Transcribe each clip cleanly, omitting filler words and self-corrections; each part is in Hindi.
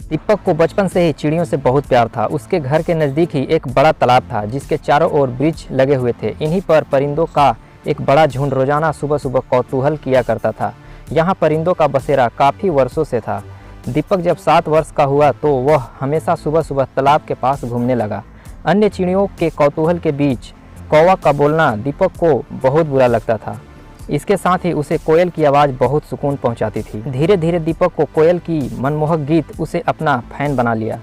दीपक को बचपन से ही चिड़ियों से बहुत प्यार था। उसके घर के नज़दीक ही एक बड़ा तालाब था जिसके चारों ओर वृक्ष लगे हुए थे। इन्हीं पर परिंदों का एक बड़ा झुंड रोजाना सुबह सुबह कौतूहल किया करता था। यहाँ परिंदों का बसेरा काफ़ी वर्षों से था। दीपक जब 7 वर्ष का हुआ तो वह हमेशा सुबह सुबह तालाब के पास घूमने लगा। अन्य चिड़ियों के कौतूहल के बीच कौवा का बोलना दीपक को बहुत बुरा लगता था। इसके साथ ही उसे कोयल की आवाज़ बहुत सुकून पहुंचाती थी। धीरे धीरे दीपक को कोयल की मनमोहक गीत उसे अपना फैन बना लिया।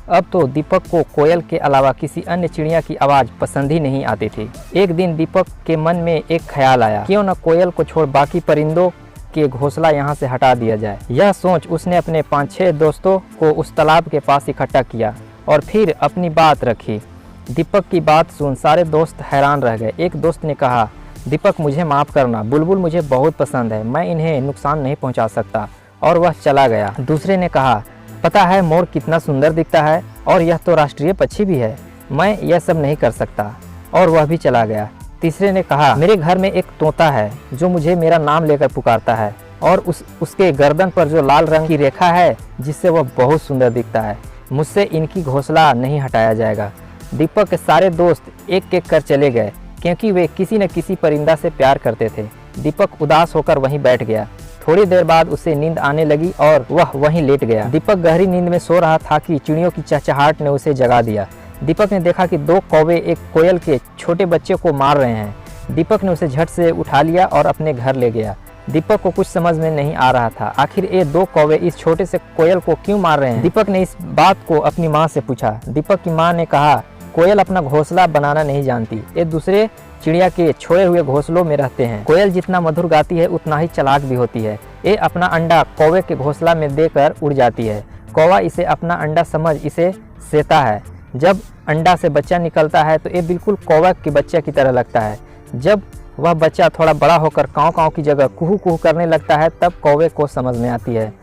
अब तो दीपक को कोयल के अलावा किसी अन्य चिड़िया की आवाज़ पसंद ही नहीं आती थी। एक दिन दीपक के मन में एक ख्याल आया, क्यों न कोयल को छोड़ बाकी परिंदों के घोंसला यहाँ से हटा दिया जाए। यह सोच उसने अपने 5-6 दोस्तों को उस तालाब के पास इकट्ठा किया और फिर अपनी बात रखी। दीपक की बात सुन सारे दोस्त हैरान रह गए। एक दोस्त ने कहा, दीपक मुझे माफ़ करना, बुलबुल मुझे बहुत पसंद है, मैं इन्हें नुकसान नहीं पहुंचा सकता, और वह चला गया। दूसरे ने कहा, पता है मोर कितना सुंदर दिखता है और यह तो राष्ट्रीय पक्षी भी है, मैं यह सब नहीं कर सकता, और वह भी चला गया। तीसरे ने कहा, मेरे घर में एक तोता है जो मुझे मेरा नाम लेकर पुकारता है और उसके गर्दन पर जो लाल रंग की रेखा है जिससे वह बहुत सुंदर दिखता है, मुझसे इनकी घोंसला नहीं हटाया जाएगा। दीपक के सारे दोस्त एक एक कर चले गए क्योंकि वे किसी न किसी परिंदा से प्यार करते थे। दीपक उदास होकर वहीं बैठ गया। थोड़ी देर बाद उसे नींद आने लगी और वह वहीं लेट गया। दीपक गहरी नींद में सो रहा था कि चिड़ियों की चहचहाहट ने उसे जगा दिया। दीपक ने देखा कि 2 कौवे एक कोयल के छोटे बच्चे को मार रहे हैं। दीपक ने उसे झट से उठा लिया और अपने घर ले गया। दीपक को कुछ समझ में नहीं आ रहा था, आखिर ये 2 कौवे इस छोटे से कोयल को क्यों मार रहे हैं। दीपक ने इस बात को अपनी माँ से पूछा। दीपक की माँ ने कहा, कोयल अपना घोंसला बनाना नहीं जानती, ये दूसरे चिड़िया के छोड़े हुए घोंसलों में रहते हैं। कोयल जितना मधुर गाती है उतना ही चालाक भी होती है। ये अपना अंडा कौवे के घोंसला में देकर उड़ जाती है। कौवा इसे अपना अंडा समझ इसे सेता है। जब अंडा से बच्चा निकलता है तो ये बिल्कुल कौवा के बच्चे की तरह लगता है। जब वह बच्चा थोड़ा बड़ा होकर काँव काँव की जगह कुहू कुहू करने लगता है तब कौवे को समझ में आती है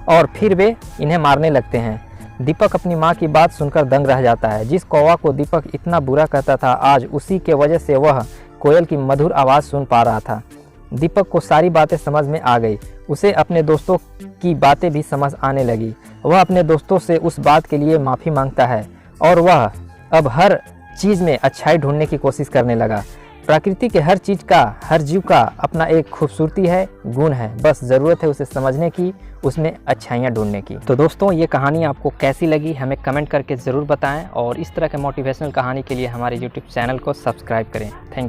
और फिर वे इन्हें मारने लगते हैं। दीपक अपनी माँ की बात सुनकर दंग रह जाता है। जिस कौवा को दीपक इतना बुरा कहता था, आज उसी के वजह से वह कोयल की मधुर आवाज़ सुन पा रहा था। दीपक को सारी बातें समझ में आ गई। उसे अपने दोस्तों की बातें भी समझ आने लगी। वह अपने दोस्तों से उस बात के लिए माफ़ी मांगता है और वह अब हर चीज़ में अच्छाई ढूंढने की कोशिश करने लगा। प्रकृति के हर चीज़ का, हर जीव का अपना एक खूबसूरती है, गुण है, बस ज़रूरत है उसे समझने की, उसमें अच्छाइयाँ ढूंढने की। तो दोस्तों, ये कहानी आपको कैसी लगी हमें कमेंट करके ज़रूर बताएं और इस तरह के मोटिवेशनल कहानी के लिए हमारे YouTube चैनल को सब्सक्राइब करें। Thank you.